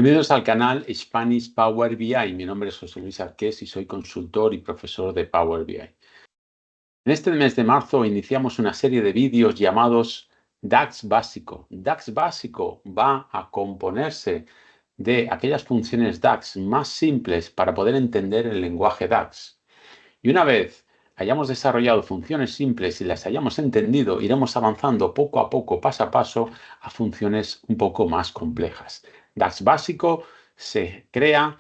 Bienvenidos al canal Spanish Power BI. Mi nombre es José Luis Arqués y soy consultor y profesor de Power BI. En este mes de marzo iniciamos una serie de vídeos llamados DAX básico. DAX básico va a componerse de aquellas funciones DAX más simples para poder entender el lenguaje DAX. Y una vez hayamos desarrollado funciones simples y las hayamos entendido, iremos avanzando poco a poco, paso a paso, a funciones un poco más complejas. DAX básico se crea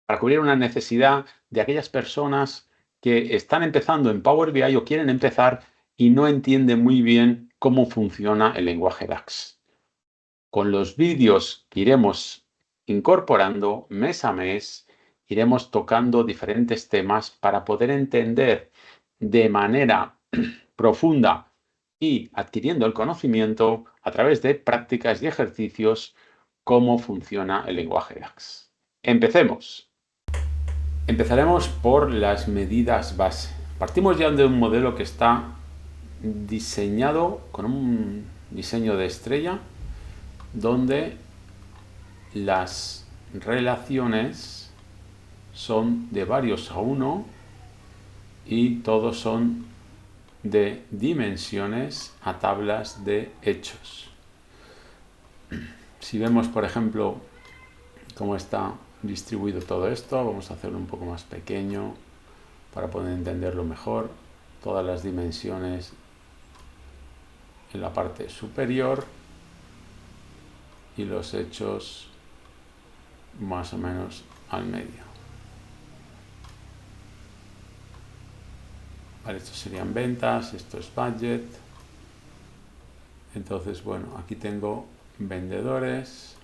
para cubrir una necesidad de aquellas personas que están empezando en Power BI o quieren empezar y no entienden muy bien cómo funciona el lenguaje DAX. Con los vídeos que iremos incorporando mes a mes, iremos tocando diferentes temas para poder entender de manera profunda y adquiriendo el conocimiento a través de prácticas y ejercicios cómo funciona el lenguaje DAX. Empecemos. Empezaremos por las medidas base. Partimos ya de un modelo que está diseñado con un diseño de estrella donde las relaciones son de varios a 1 y todos son de dimensiones a tablas de hechos. Si vemos, por ejemplo, cómo está distribuido todo esto, vamos a hacerlo un poco más pequeño para poder entenderlo mejor. Todas las dimensiones en la parte superior y los hechos más o menos al medio. Vale, estos serían ventas, esto es budget. Entonces, bueno, aquí tengo vendedores.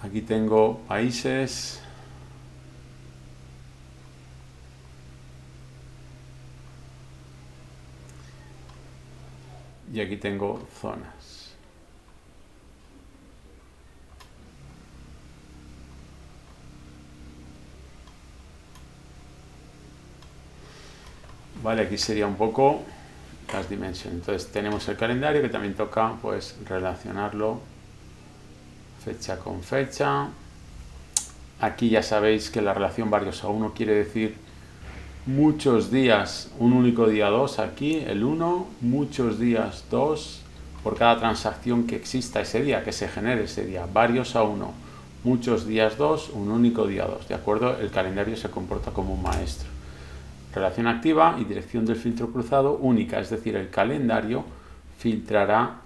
Aquí tengo países. Y aquí tengo zonas. Vale, aquí sería un poco las dimensiones. Entonces tenemos el calendario que también toca pues relacionarlo fecha con fecha. Aquí ya sabéis que la relación varios a 1 quiere decir muchos días, un único día 2 aquí, el 1, muchos días 2 por cada transacción que exista ese día, que se genere ese día, varios a 1, muchos días 2, un único día 2, ¿de acuerdo? El calendario se comporta como un maestro. Relación activa y dirección del filtro cruzado única, es decir, el calendario filtrará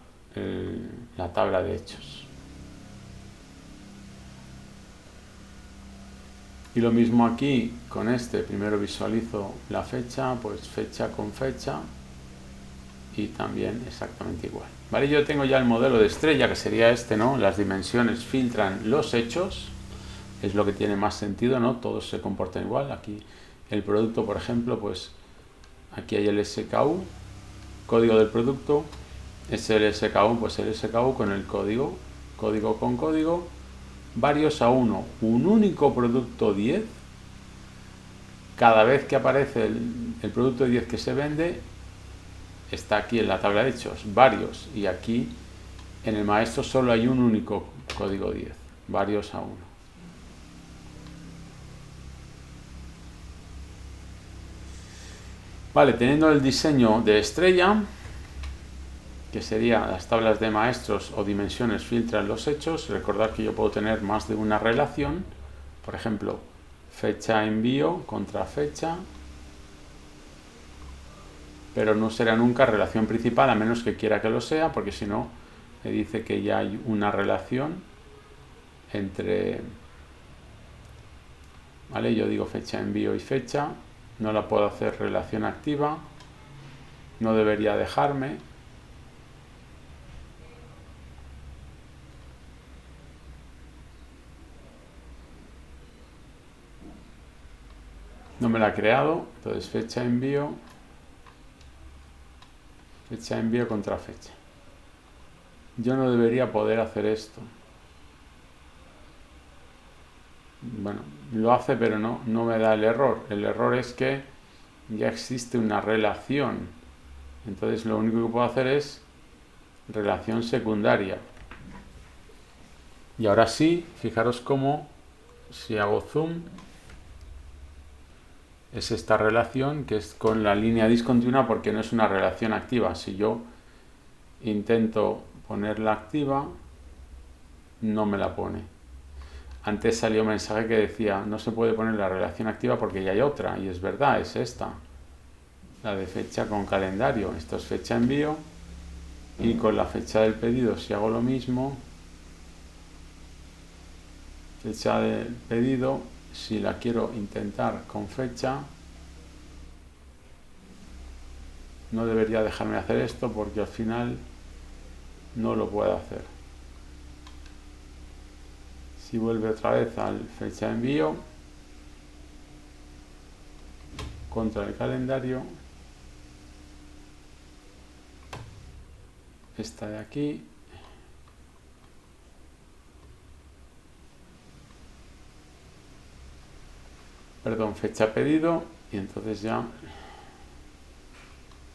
la tabla de hechos. Y lo mismo aquí con este, primero visualizo la fecha, pues fecha con fecha y también exactamente igual. Vale, yo tengo ya el modelo de estrella que sería este, ¿no? Las dimensiones filtran los hechos, es lo que tiene más sentido, ¿no? Todos se comportan igual. Aquí el producto, por ejemplo, pues aquí hay el SKU, código del producto, es el SKU, pues el SKU con el código, código con código, varios a 1, un único producto 10, cada vez que aparece el producto 10 que se vende, está aquí en la tabla de hechos, varios, y aquí en el maestro solo hay un único código 10, varios a 1. Vale, teniendo el diseño de estrella, que sería las tablas de maestros o dimensiones filtran los hechos, recordad que yo puedo tener más de una relación, por ejemplo, fecha envío contra fecha, pero no será nunca relación principal a menos que quiera que lo sea, porque si no me dice que ya hay una relación entre, ¿vale? Yo digo fecha envío y fecha, no la puedo hacer relación activa, no debería dejarme. No me la ha creado, entonces fecha envío contra fecha. Yo no debería poder hacer esto. Bueno, lo hace pero no me da el error. El error es que ya existe una relación. Entonces lo único que puedo hacer es relación secundaria. Y ahora sí, fijaros cómo, si hago zoom, es esta relación que es con la línea discontinua porque no es una relación activa. Si yo intento ponerla activa, no me la pone. Antes salió un mensaje que decía no se puede poner la relación activa porque ya hay otra, y es verdad, es esta, la de fecha con calendario. Esto es fecha envío, y con la fecha del pedido, si hago lo mismo, fecha del pedido, si la quiero intentar con fecha, no debería dejarme hacer esto porque al final no lo puedo hacer. Si vuelve otra vez al fecha de envío, contra el calendario, esta de aquí, perdón, fecha pedido, y entonces ya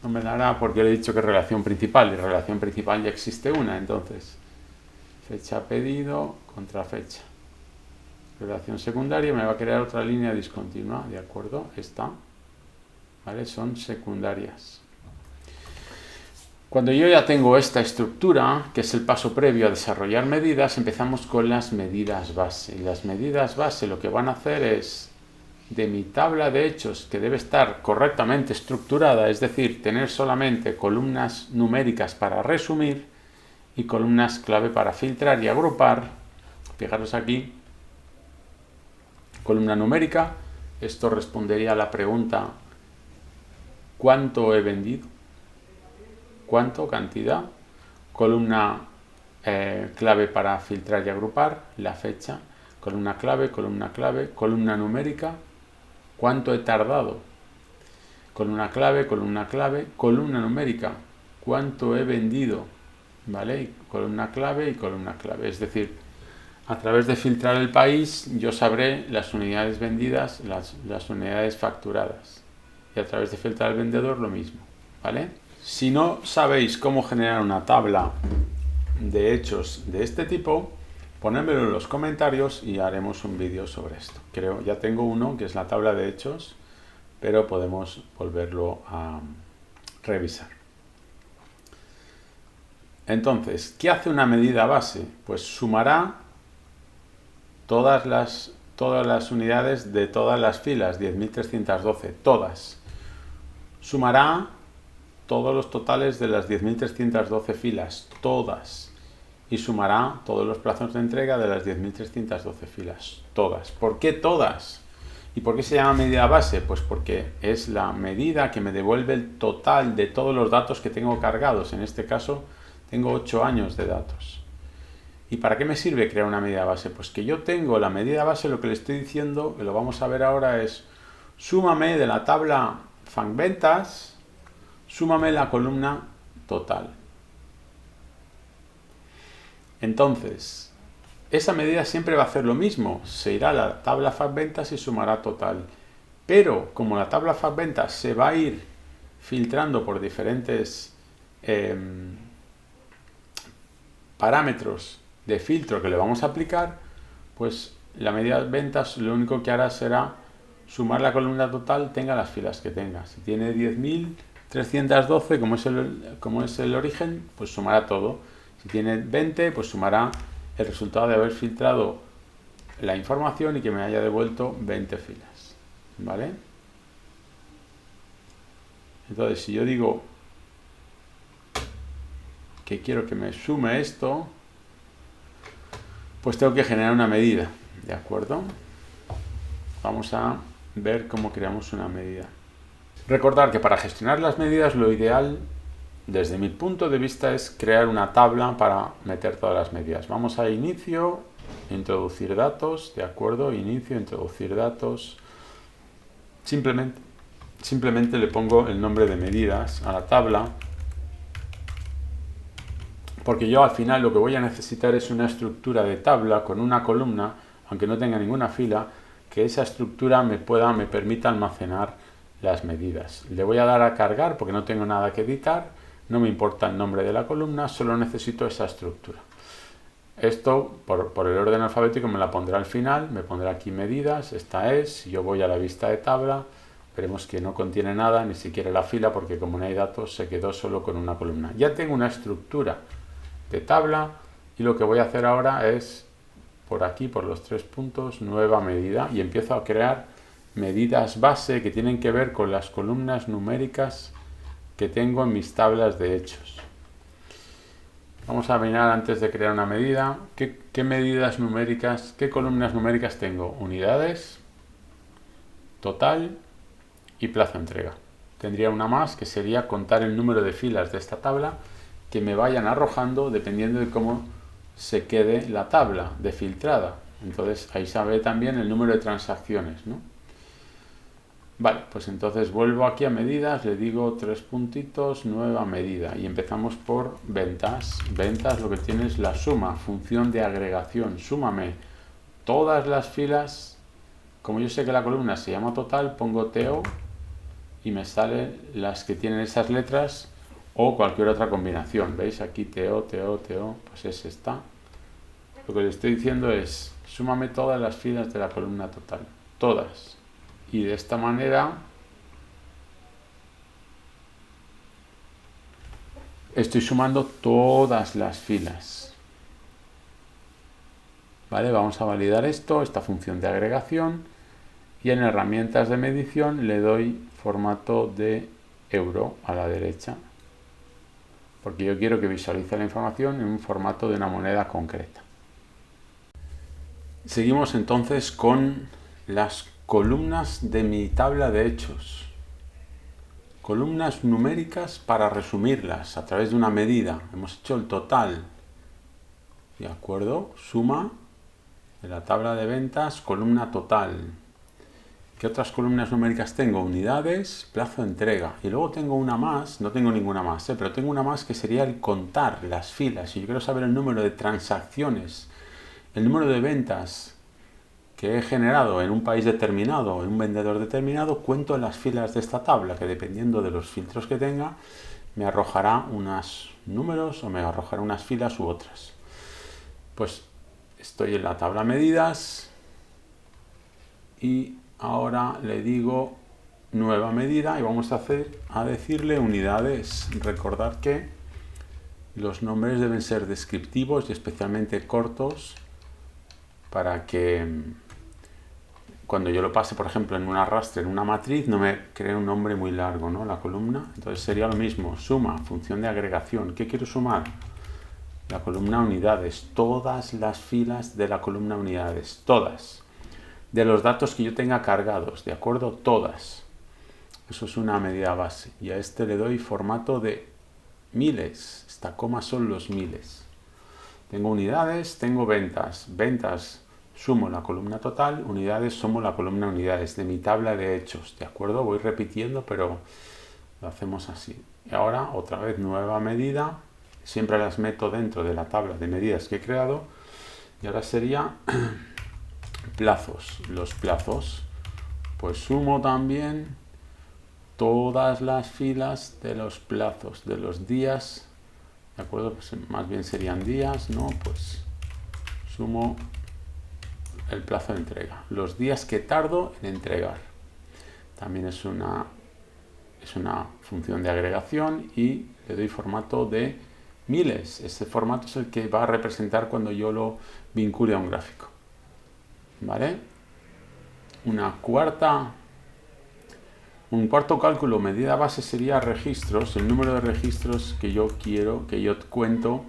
no me la hará porque le he dicho que es relación principal, y relación principal ya existe una. Entonces fecha pedido contra fecha, relación secundaria, me va a crear otra línea discontinua, ¿de acuerdo? Esta, ¿vale? Son secundarias. Cuando yo ya tengo esta estructura, que es el paso previo a desarrollar medidas, empezamos con las medidas base. Y las medidas base lo que van a hacer es, de mi tabla de hechos, que debe estar correctamente estructurada, es decir, tener solamente columnas numéricas para resumir y columnas clave para filtrar y agrupar. Fijaros aquí, columna numérica, esto respondería a la pregunta ¿cuánto he vendido? ¿Cuánto? Cantidad. Columna clave para filtrar y agrupar, la fecha. Columna clave, columna numérica, ¿cuánto he tardado? Columna clave, columna numérica, ¿cuánto he vendido? ¿Vale? Y columna clave y columna clave. Es decir, a través de filtrar el país, yo sabré las unidades vendidas, las unidades facturadas. Y a través de filtrar el vendedor, lo mismo. ¿Vale? Si no sabéis cómo generar una tabla de hechos de este tipo, ponedmelo en los comentarios y haremos un vídeo sobre esto. Creo, ya tengo uno que es la tabla de hechos, pero podemos volverlo a revisar. Entonces, ¿qué hace una medida base? Pues sumará todas las unidades de todas las filas, 10.312, todas. Sumará todos los totales de las 10.312 filas, todas. Y sumará todos los plazos de entrega de las 10.312 filas, todas. ¿Por qué todas? ¿Y por qué se llama medida base? Pues porque es la medida que me devuelve el total de todos los datos que tengo cargados. En este caso, tengo 8 años de datos. ¿Y para qué me sirve crear una medida base? Pues que yo tengo la medida base, lo que le estoy diciendo, que lo vamos a ver ahora, es súmame de la tabla FANventas, súmame la columna total. Entonces, esa medida siempre va a hacer lo mismo, se irá a la tabla FANventas y sumará total. Pero como la tabla FANventas se va a ir filtrando por diferentes parámetros de filtro que le vamos a aplicar, pues la medida de ventas lo único que hará será sumar la columna total, tenga las filas que tenga. Si tiene 10.312, como es el origen, pues sumará todo. Si tiene 20, pues sumará el resultado de haber filtrado la información y que me haya devuelto 20 filas. ¿Vale? Entonces, si yo digo que quiero que me sume esto, pues tengo que generar una medida. ¿De acuerdo? Vamos a ver cómo creamos una medida. Recordar que para gestionar las medidas lo ideal, desde mi punto de vista, es crear una tabla para meter todas las medidas. Vamos a inicio, introducir datos, ¿de acuerdo? Inicio, introducir datos. Simplemente le pongo el nombre de medidas a la tabla, porque yo al final lo que voy a necesitar es una estructura de tabla con una columna, aunque no tenga ninguna fila, que esa estructura me permita almacenar las medidas. Le voy a dar a cargar porque no tengo nada que editar, no me importa el nombre de la columna, solo necesito esa estructura. Esto, por el orden alfabético, me la pondrá al final, me pondrá aquí medidas, esta es, si yo voy a la vista de tabla, veremos que no contiene nada, ni siquiera la fila, porque como no hay datos, se quedó solo con una columna. Ya tengo una estructura de tabla y lo que voy a hacer ahora es, por aquí, por los 3 puntos, nueva medida, y empiezo a crear medidas base que tienen que ver con las columnas numéricas que tengo en mis tablas de hechos. Vamos a mirar antes de crear una medida, ¿qué medidas numéricas, qué columnas numéricas tengo? Unidades, total y plazo de entrega. Tendría una más que sería contar el número de filas de esta tabla que me vayan arrojando dependiendo de cómo se quede la tabla de filtrada. Entonces ahí se ve también el número de transacciones, ¿no? Vale, pues entonces vuelvo aquí a medidas, le digo 3 puntitos, nueva medida y empezamos por ventas. Ventas lo que tiene es la suma, función de agregación. Súmame todas las filas. Como yo sé que la columna se llama total, pongo TO y me salen las que tienen esas letras o cualquier otra combinación. ¿Veis? Aquí TO, pues es esta. Lo que le estoy diciendo es, súmame todas las filas de la columna total. Todas. Y de esta manera estoy sumando todas las filas. ¿Vale? Vamos a validar esta función de agregación, y en herramientas de medición le doy formato de euro a la derecha, porque yo quiero que visualice la información en un formato de una moneda concreta. Seguimos entonces con las columnas de mi tabla de hechos. Columnas numéricas para resumirlas a través de una medida. Hemos hecho el total. ¿De acuerdo? Suma de la tabla de ventas, columna total. ¿Qué otras columnas numéricas tengo? Unidades, plazo de entrega. Y luego tengo una más, no tengo ninguna más, pero tengo una más que sería el contar las filas. Si yo quiero saber el número de transacciones, el número de ventas que he generado en un país determinado, en un vendedor determinado, cuento las filas de esta tabla, que dependiendo de los filtros que tenga, me arrojará unos números o me arrojará unas filas u otras. Pues estoy en la tabla medidas y ahora le digo nueva medida y vamos a decirle unidades. Recordad que los nombres deben ser descriptivos y especialmente cortos para que cuando yo lo pase, por ejemplo, en un arrastre, en una matriz, no me cree un nombre muy largo, ¿no? La columna. Entonces sería lo mismo. Suma, función de agregación. ¿Qué quiero sumar? La columna unidades. Todas las filas de la columna unidades. Todas. De los datos que yo tenga cargados. ¿De acuerdo? Todas. Eso es una medida base. Y a este le doy formato de miles. Esta coma son los miles. Tengo unidades, tengo ventas. Ventas. Sumo la columna total, unidades, sumo la columna unidades de mi tabla de hechos, ¿de acuerdo? Voy repitiendo, pero lo hacemos así. Y ahora, otra vez, nueva medida. Siempre las meto dentro de la tabla de medidas que he creado. Y ahora sería plazos. Los plazos, pues sumo también todas las filas de los plazos, de los días, ¿de acuerdo? Pues más bien serían días, ¿no? Pues sumo el plazo de entrega, los días que tardo en entregar. También es una función de agregación y le doy formato de miles. Este formato es el que va a representar cuando yo lo vincule a un gráfico. ¿Vale? Un cuarto cálculo, medida base, sería registros, el número de registros que yo quiero, que yo cuento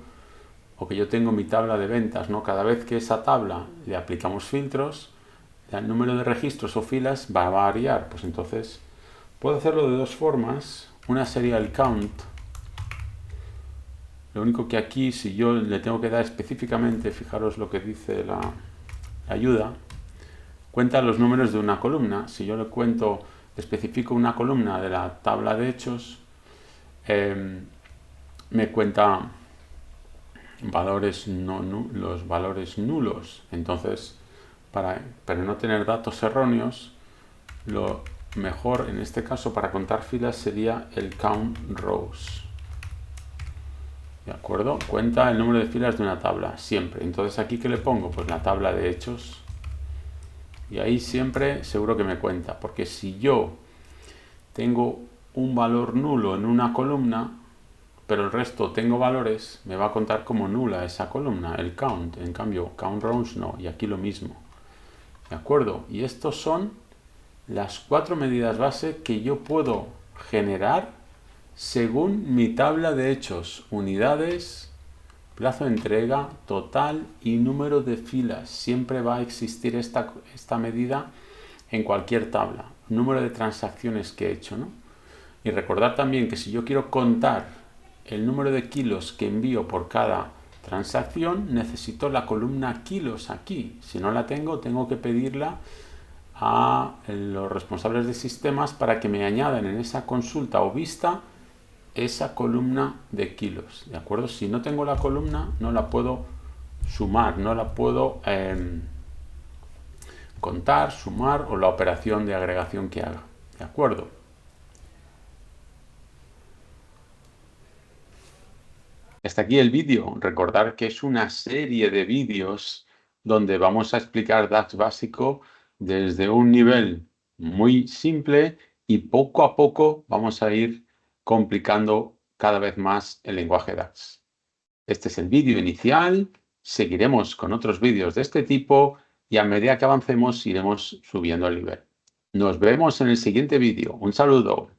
o que yo tengo mi tabla de ventas, ¿no? Cada vez que esa tabla le aplicamos filtros, el número de registros o filas va a variar. Pues entonces puedo hacerlo de dos formas. Una sería el count. Lo único que aquí, si yo le tengo que dar específicamente, fijaros lo que dice la ayuda, cuenta los números de una columna. Si yo le especifico una columna de la tabla de hechos, me cuenta los valores nulos. Entonces, para no tener datos erróneos, lo mejor en este caso para contar filas sería el count rows. ¿De acuerdo? Cuenta el número de filas de una tabla, siempre. Entonces, ¿aquí qué le pongo? Pues la tabla de hechos. Y ahí siempre seguro que me cuenta. Porque si yo tengo un valor nulo en una columna, pero el resto tengo valores, me va a contar como nula esa columna, el count. En cambio, count rows no. Y aquí lo mismo. ¿De acuerdo? Y estos son las 4 medidas base que yo puedo generar según mi tabla de hechos: unidades, plazo de entrega, total y número de filas. Siempre va a existir esta medida en cualquier tabla. Número de transacciones que he hecho, ¿no? Y recordar también que si yo quiero contar el número de kilos que envío por cada transacción, necesito la columna kilos aquí. Si no la tengo, tengo que pedirla a los responsables de sistemas para que me añadan en esa consulta o vista esa columna de kilos, ¿de acuerdo? Si no tengo la columna, no la puedo sumar, no la puedo contar, sumar o la operación de agregación que haga, ¿de acuerdo? Hasta aquí el vídeo. Recordar que es una serie de vídeos donde vamos a explicar DAX básico desde un nivel muy simple y poco a poco vamos a ir complicando cada vez más el lenguaje DAX. Este es el vídeo inicial. Seguiremos con otros vídeos de este tipo y a medida que avancemos iremos subiendo el nivel. Nos vemos en el siguiente vídeo. Un saludo.